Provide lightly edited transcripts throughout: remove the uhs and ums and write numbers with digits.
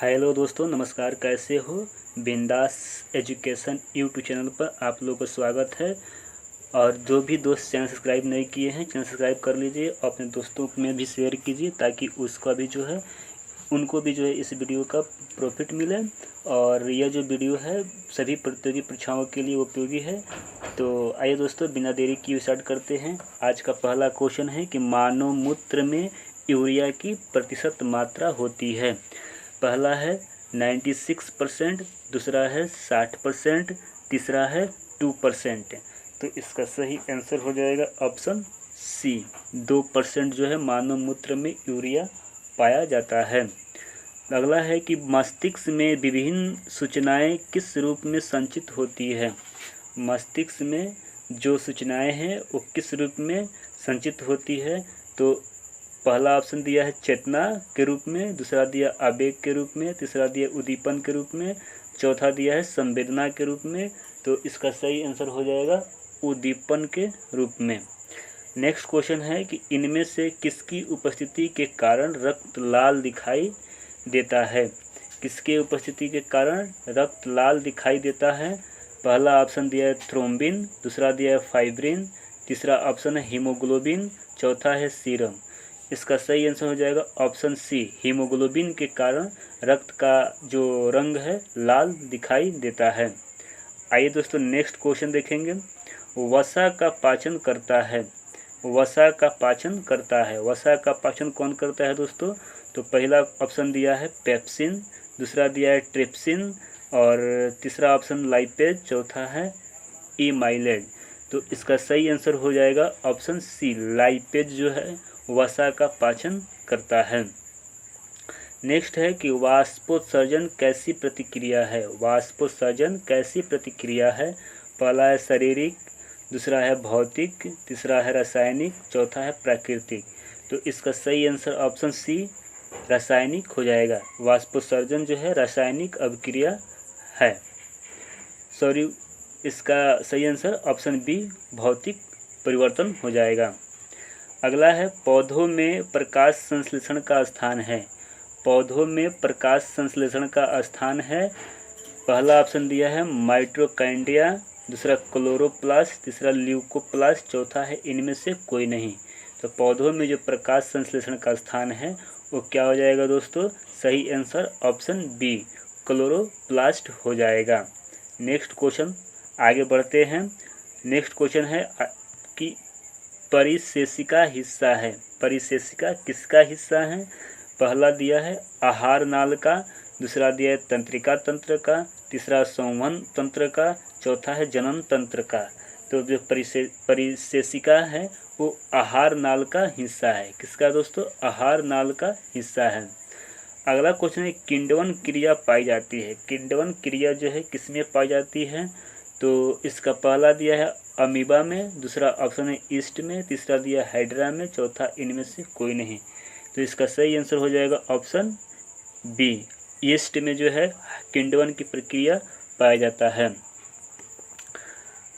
Hello दोस्तों, नमस्कार। कैसे हो? बिंदास एजुकेशन यूट्यूब चैनल पर आप लोगों का स्वागत है। और जो भी दोस्त चैनल सब्सक्राइब नहीं किए हैं, चैनल सब्सक्राइब कर लीजिए और अपने दोस्तों में भी शेयर कीजिए ताकि उसका भी जो है उनको भी जो है इस वीडियो का प्रॉफिट मिले। और यह जो वीडियो है सभी प्रतियोगी परीक्षाओं के लिए उपयोगी है। तो आइए दोस्तों, बिना देरी किए स्टार्ट करते हैं। आज का पहला क्वेश्चन है कि मानव मूत्र में यूरिया की प्रतिशत मात्रा होती है। पहला है 96%, दूसरा है 60%, तीसरा है 2%। तो इसका सही आंसर हो जाएगा ऑप्शन सी, 2% जो है मानव मूत्र में यूरिया पाया जाता है। अगला है कि मस्तिष्क में विभिन्न सूचनाएं किस रूप में संचित होती है। मस्तिष्क में जो सूचनाएं हैं वो किस रूप में संचित होती है। तो पहला ऑप्शन दिया है चेतना के रूप में, दूसरा दिया आवेग के रूप में, तीसरा दिया उद्दीपन के रूप में, चौथा दिया है संवेदना के रूप में। तो इसका सही आंसर हो जाएगा उद्दीपन के रूप में। नेक्स्ट क्वेश्चन है कि इनमें से किसकी उपस्थिति के कारण रक्त लाल दिखाई देता है। किसके उपस्थिति के कारण रक्त लाल दिखाई देता है। पहला ऑप्शन दिया है थ्रोम्बिन, दूसरा दिया है फाइब्रिन, तीसरा ऑप्शन है हीमोग्लोबिन, चौथा है सीरम। इसका सही आंसर हो जाएगा ऑप्शन सी, हीमोग्लोबिन के कारण रक्त का जो रंग है लाल दिखाई देता है। आइए दोस्तों नेक्स्ट क्वेश्चन देखेंगे। वसा का पाचन करता है। वसा का पाचन करता है। वसा का पाचन कौन करता है दोस्तों? तो पहला ऑप्शन दिया है पेप्सिन, दूसरा दिया है ट्रिप्सिन और तीसरा ऑप्शन लाइपेज, चौथा है इमाइलेज। तो इसका सही आंसर हो जाएगा ऑप्शन सी, लाइपेज जो है वसा का पाचन करता है। नेक्स्ट है कि वाष्पोत्सर्जन कैसी प्रतिक्रिया है। वाष्पोत्सर्जन कैसी प्रतिक्रिया है। पहला है शारीरिक, दूसरा है भौतिक, तीसरा है रासायनिक, चौथा है प्राकृतिक। तो इसका सही आंसर ऑप्शन सी, रासायनिक हो जाएगा। वाष्पोत्सर्जन जो है रासायनिक अभिक्रिया है। सॉरी, इसका सही आंसर ऑप्शन बी, भौतिक परिवर्तन हो जाएगा। अगला है पौधों में प्रकाश संश्लेषण का स्थान है। पौधों में प्रकाश संश्लेषण का स्थान है। पहला ऑप्शन दिया है माइटोकॉन्ड्रिया, दूसरा क्लोरोप्लास्ट, तीसरा ल्यूकोप्लास्ट, चौथा है इनमें से कोई नहीं। तो पौधों में जो प्रकाश संश्लेषण का स्थान है वो क्या हो जाएगा दोस्तों? सही आंसर ऑप्शन बी, क्लोरोप्लास्ट हो जाएगा। नेक्स्ट क्वेश्चन आगे बढ़ते हैं। नेक्स्ट क्वेश्चन है कि परिशेषिका हिस्सा है। परिशेषिका किसका हिस्सा है? पहला दिया है आहार नाल का, दूसरा दिया है तंत्रिका तंत्र का, तीसरा संवहन तंत्र का, चौथा है जनन तंत्र का। तो जो परिशेषिका है वो आहार नाल का हिस्सा है। किसका दोस्तों? आहार नाल का हिस्सा है। अगला क्वेश्चन है किण्वन क्रिया पाई जाती है। किण्वन क्रिया जो है किसमें पाई जाती है? तो इसका पहला दिया है अमीबा में, दूसरा ऑप्शन है ईस्ट में, तीसरा दिया हाइड्रा में, चौथा इनमें से कोई नहीं। तो इसका सही आंसर हो जाएगा ऑप्शन बी, ईस्ट में जो है किण्वन की प्रक्रिया पाया जाता है।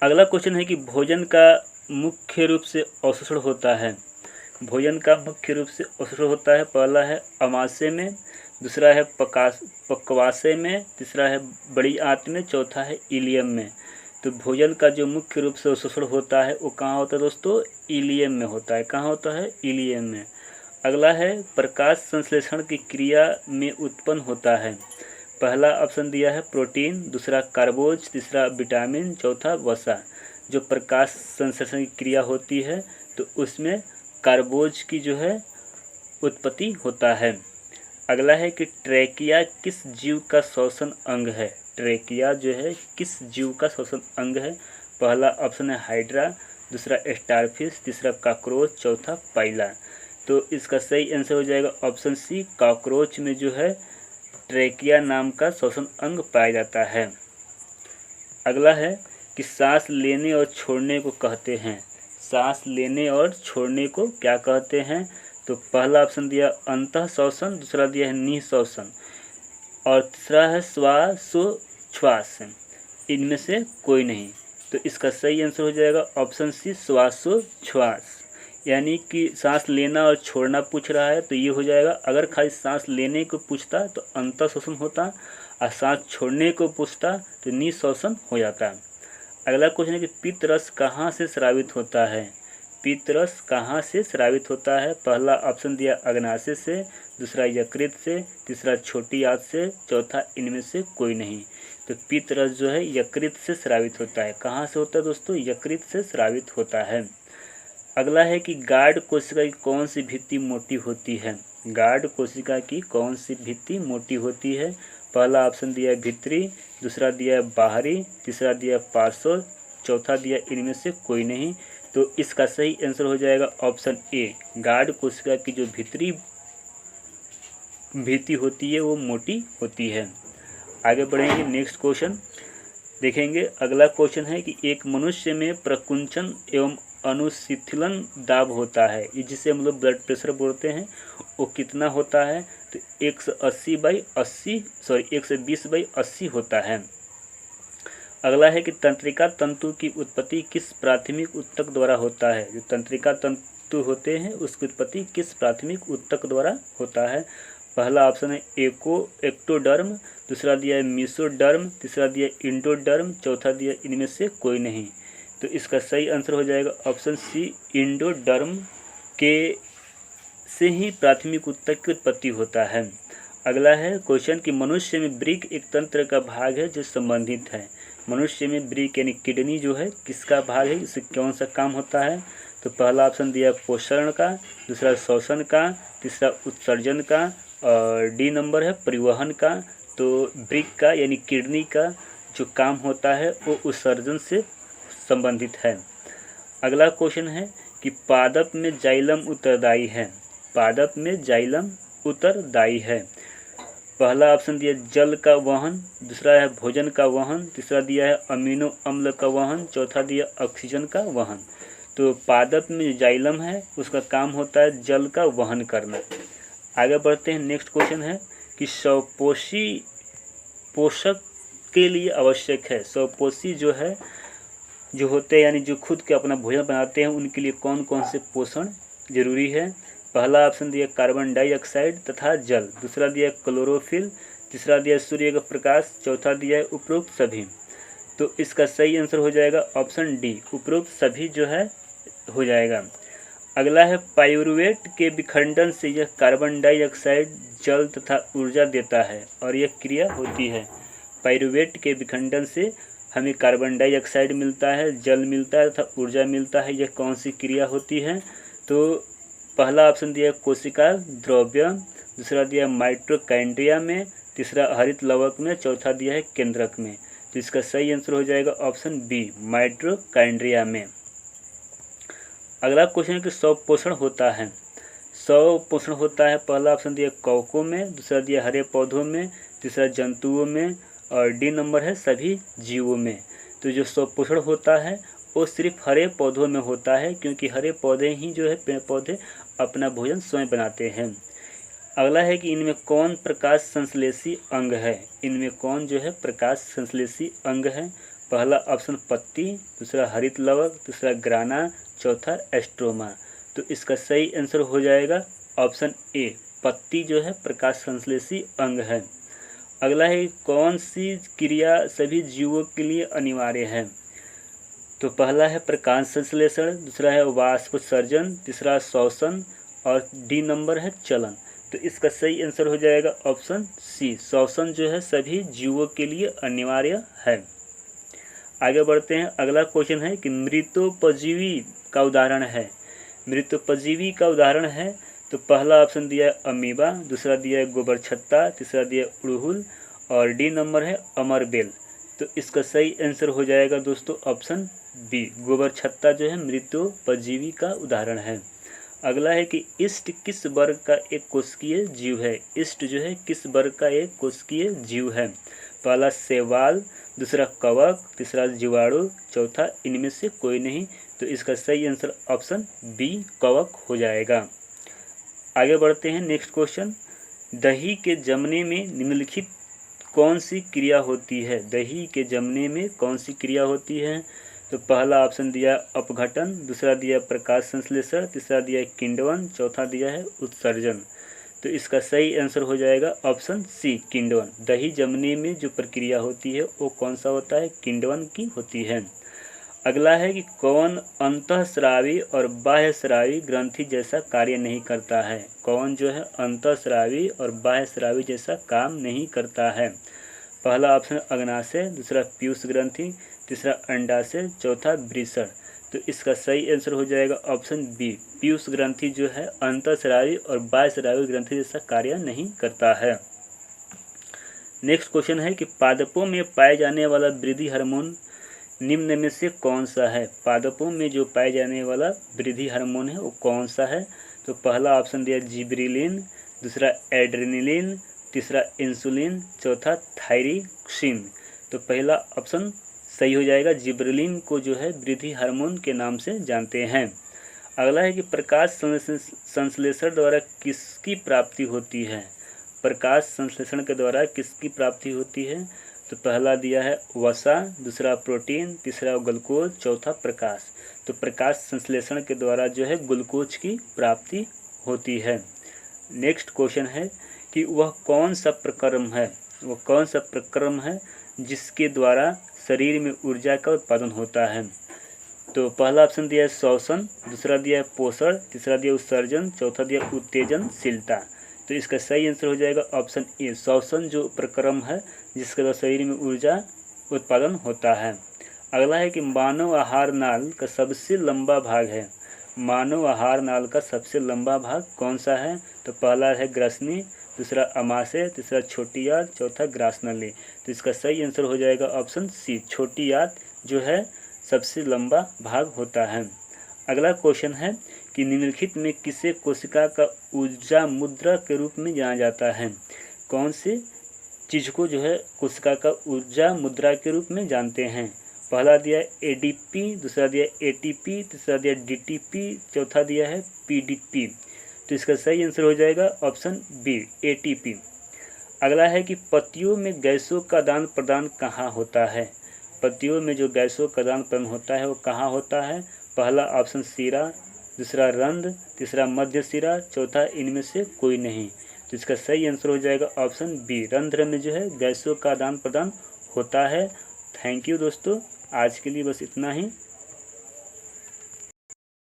अगला क्वेश्चन है कि भोजन का मुख्य रूप से अवशोषण होता है। भोजन का मुख्य रूप से अवशोषण होता है। पहला है अमाशय में, दूसरा है पक्वाशय में, तीसरा है बड़ी आंत में, चौथा है इलियम में। तो भोजन का जो मुख्य रूप से अवशोषण होता है वो कहाँ होता है दोस्तों? इलियम में होता है। कहाँ होता है? इलियम में। अगला है प्रकाश संश्लेषण की क्रिया में उत्पन्न होता है। पहला ऑप्शन दिया है प्रोटीन, दूसरा कार्बोज, तीसरा विटामिन, चौथा वसा। जो प्रकाश संश्लेषण की क्रिया होती है तो उसमें कार्बोज की जो है उत्पत्ति होता है। अगला है कि ट्रेकिया किस जीव का श्वसन अंग है। ट्रेकिया जो है किस जीव का श्वसन अंग है? पहला ऑप्शन है हाइड्रा, दूसरा स्टारफिश, तीसरा कॉकरोच, चौथा पाइला। तो इसका सही आंसर हो जाएगा ऑप्शन सी, कॉकरोच में जो है ट्रेकिया नाम का श्वसन अंग पाया जाता है। अगला है कि सांस लेने और छोड़ने को कहते हैं। सांस लेने और छोड़ने को क्या कहते हैं? तो पहला ऑप्शन दिया अंतः श्वसन, दूसरा दिया है निःश्वसन और तीसरा है श्वासोच्छ्वास। इनमें से कोई नहीं। तो इसका सही आंसर हो जाएगा ऑप्शन सी, श्वासोच्छ्वास। यानी कि सांस लेना और छोड़ना पूछ रहा है तो ये हो जाएगा। अगर खाली सांस लेने को पूछता तो अंतःश्वसन होता, और सांस छोड़ने को पूछता तो निःश्वसन हो जाता। अगला क्वेश्चन है कि पित्त रस कहाँ से स्रावित होता है। पित्त रस कहाँ से स्रावित होता है। पहला ऑप्शन दिया अग्नाशय से, दूसरा यकृत से, तीसरा छोटी आंत से, चौथा इनमें से कोई नहीं। तो पित्त रस जो है यकृत से स्रावित होता है। कहाँ से होता है दोस्तों, यकृत से स्रावित होता है। अगला है कि गार्ड कोशिका की कौन सी भित्ति मोटी होती है। गार्ड कोशिका की कौन सी भित्ति मोटी होती है। पहला ऑप्शन दिया है भीतरी, दूसरा दिया है बाहरी, तीसरा दिया है पार्श्व, चौथा दिया इनमें से कोई नहीं। तो इसका सही आंसर हो जाएगा ऑप्शन ए, गार्ड कोशिका की जो भीतरी भित्ति होती है वो मोटी होती है। आगे बढ़ेंगे, नेक्स्ट क्वेश्चन देखेंगे। अगला क्वेश्चन है कि एक मनुष्य में प्रकुंचन एवं अनुशिथिलन दाब होता है, ये जिसे हम लोग ब्लड प्रेशर बोलते हैं, वो कितना होता है। तो 120/80 होता है। अगला है कि तंत्रिका तंतु की उत्पत्ति किस प्राथमिक ऊतक द्वारा होता है। जो तंत्रिका तंतु होते हैं उसकी उत्पत्ति किस प्राथमिक ऊतक द्वारा होता है। पहला ऑप्शन है एक्टोडर्म, दूसरा दिया है मीसोडर्म, तीसरा दिया इंडोडर्म, चौथा दिया इनमें से कोई नहीं। तो इसका सही आंसर हो जाएगा ऑप्शन सी, इंडोडर्म के से ही प्राथमिक ऊतक की उत्पत्ति होता है। अगला है क्वेश्चन कि मनुष्य में वृक्क एक तंत्र का भाग है जो संबंधित है। मनुष्य में वृक्क यानी किडनी जो है किसका भाग है, इससे कौन सा काम होता है। तो पहला ऑप्शन दिया पोषण का, दूसरा श्वसन का, तीसरा उत्सर्जन का, और डी नंबर है परिवहन का। तो वृक्क का यानी किडनी का जो काम होता है वो उत्सर्जन से संबंधित है। अगला क्वेश्चन है कि पादप में जाइलम उत्तरदायी है। पादप में जाइलम उत्तरदायी है। पहला ऑप्शन दिया जल का वहन, दूसरा है भोजन का वहन, तीसरा दिया है अमीनो अम्ल का वहन, चौथा दिया ऑक्सीजन का वहन। तो पादप में जो जाइलम है उसका काम होता है जल का वहन करना। आगे बढ़ते हैं, नेक्स्ट क्वेश्चन है कि स्वपोषी पोषक के लिए आवश्यक है। स्वपोषी जो होते हैं यानी जो खुद के अपना भोजन बनाते हैं उनके लिए कौन कौन से पोषण जरूरी है। पहला ऑप्शन दिया कार्बन डाइऑक्साइड तथा जल, दूसरा दिया क्लोरोफिल, तीसरा दिया सूर्य का प्रकाश, चौथा दिया है उपरोक्त सभी। तो इसका सही आंसर हो जाएगा ऑप्शन डी, उपरोक्त सभी जो है हो जाएगा। अगला है पाइरूवेट के विखंडन से यह कार्बन डाइऑक्साइड जल तथा ऊर्जा देता है और यह क्रिया होती है। पाइरूवेट के विखंडन से हमें कार्बन डाइऑक्साइड मिलता है, जल मिलता है तथा ऊर्जा मिलता है। यह कौन सी क्रिया होती है। तो पहला ऑप्शन दिया कोशिका द्रव्य, दूसरा दिया माइटोकॉन्ड्रिया में, तीसरा हरित लवक में, चौथा दिया है केंद्रक में। तो इसका सही आंसर हो जाएगा ऑप्शन बी, माइटोकॉन्ड्रिया में। अगला क्वेश्चन है कि स्वपोषण होता है। स्वपोषण होता है, पहला ऑप्शन दिया कवकों में, दूसरा दिया हरे पौधों में, तीसरा जंतुओं में, और डी नंबर है सभी जीवों में। तो जो स्वपोषण होता है वो सिर्फ हरे पौधों में होता है, क्योंकि हरे पौधे ही जो है पेड़ पौधे अपना भोजन स्वयं बनाते हैं। अगला है कि इनमें कौन प्रकाश संश्लेषी अंग है। इनमें कौन जो है प्रकाश संश्लेषी अंग है। पहला ऑप्शन पत्ती, दूसरा हरित लवक, तीसरा ग्राना, चौथा एस्ट्रोमा। तो इसका सही आंसर हो जाएगा ऑप्शन ए, पत्ती जो है प्रकाश संश्लेषी अंग है। अगला है कौन सी क्रिया सभी जीवों के लिए अनिवार्य है। तो पहला है प्रकाश संश्लेषण, दूसरा है वाष्पोत्सर्जन, तीसरा श्वसन, और डी नंबर है चलन। तो इसका सही आंसर हो जाएगा ऑप्शन सी, श्वसन जो है सभी जीवों के लिए अनिवार्य है। आगे बढ़ते हैं, अगला क्वेश्चन है कि मृतोपजीवी का उदाहरण है। मृतोपजीवी का उदाहरण है तो पहला ऑप्शन दिया है अमीबा, दूसरा दिया है गोबर छत्ता, तीसरा दिया है उड़हुल, और डी नंबर है अमरबेल। तो इसका सही आंसर हो जाएगा दोस्तों ऑप्शन बी, गोबर छत्ता जो है मृतोपजीवी का उदाहरण है। अगला है कि ईस्ट किस वर्ग का एक कोशिकीय जीव है। ईस्ट जो है किस वर्ग का एक कोशिकीय जीव है। पहला शैवाल, दूसरा कवक, तीसरा जीवाणु, चौथा इनमें से कोई नहीं। तो इसका सही आंसर ऑप्शन बी, कवक हो जाएगा। आगे बढ़ते हैं, नेक्स्ट क्वेश्चन, दही के जमने में निम्नलिखित कौन सी क्रिया होती है। दही के जमने में कौन सी क्रिया होती है। तो पहला ऑप्शन दिया अपघटन, दूसरा दिया प्रकाश संश्लेषण, तीसरा दिया किण्वन, चौथा दिया है उत्सर्जन। तो इसका सही आंसर हो जाएगा ऑप्शन सी किण्वन। दही जमने में जो प्रक्रिया होती है वो कौन सा होता है, किण्वन की होती है। अगला है कि कौन अंतःस्रावी और बाह्यस्रावी ग्रंथि जैसा कार्य नहीं करता है। कौन जो है अंतःस्रावी और बाह्यस्रावी जैसा काम नहीं करता है। पहला ऑप्शन अग्नाशय, दूसरा पीयूष ग्रंथि, तीसरा अंडाशय, चौथा वृषण। तो इसका सही आंसर हो जाएगा ऑप्शन बी पीयूष ग्रंथि जो है अंतःस्रावी और बाह्यस्रावी ग्रंथि जैसा कार्य नहीं करता है। नेक्स्ट क्वेश्चन है कि पादपों में पाए जाने वाला वृद्धि हार्मोन निम्न में से कौन सा है। पादपों में जो पाए जाने वाला वृद्धि हार्मोन है वो कौन सा है। तो पहला ऑप्शन दिया जिब्रेलिन, दूसरा एड्रेनलिन, तीसरा इंसुलिन, चौथा थायरोक्सिन। तो पहला ऑप्शन सही हो जाएगा, जिब्रेलिन को जो है वृद्धि हार्मोन के नाम से जानते हैं। अगला है कि प्रकाश संश्लेषण द्वारा किसकी प्राप्ति होती है। प्रकाश संश्लेषण के द्वारा किसकी प्राप्ति होती है। तो पहला दिया है वसा, दूसरा प्रोटीन, तीसरा ग्लूकोज, चौथा प्रकाश। तो प्रकाश संश्लेषण के द्वारा जो है ग्लूकोज की प्राप्ति होती है। नेक्स्ट क्वेश्चन है कि वह कौन सा प्रक्रम है जिसके द्वारा शरीर में ऊर्जा का उत्पादन होता है। तो पहला ऑप्शन दिया है श्वसन, दूसरा दिया है पोषण, तीसरा दिया उत्सर्जन, चौथा दिया उत्तेजनशीलता। तो इसका सही आंसर हो जाएगा ऑप्शन ए श्वसन जो प्रक्रम है जिसके द्वारा शरीर में ऊर्जा उत्पादन होता है। अगला है कि मानव आहार नाल का सबसे लंबा भाग है। मानव आहार नाल का सबसे लंबा भाग कौन सा है। तो पहला है ग्रसनी, दूसरा अमाशय, तीसरा छोटी आंत, चौथा ग्रासनली। तो इसका सही आंसर हो जाएगा ऑप्शन सी छोटी आंत जो है सबसे लंबा भाग होता है। अगला क्वेश्चन है कि निम्नलिखित में किसे कोशिका का ऊर्जा मुद्रा के रूप में जाना जाता है। कौन सी चीज़ को जो है कोशिका का ऊर्जा मुद्रा के रूप में जानते हैं। पहला दिया एडीपी, दूसरा दिया एटीपी, तीसरा दिया डीटीपी, चौथा दिया है पीडीपी। तो इसका सही आंसर हो जाएगा ऑप्शन बी एटीपी। अगला है कि पत्तियों में गैसों का आदान प्रदान कहाँ होता है। पत्तियों में जो गैसों का आदान प्रदान होता है वो कहाँ होता है। पहला ऑप्शन सिरा, दूसरा रंध्र, तीसरा मध्य सिरा, चौथा इनमें से कोई नहीं। तो इसका सही आंसर हो जाएगा ऑप्शन बी रंध्र में जो है गैसों का आदान प्रदान होता है। थैंक यू दोस्तों, आज के लिए बस इतना ही।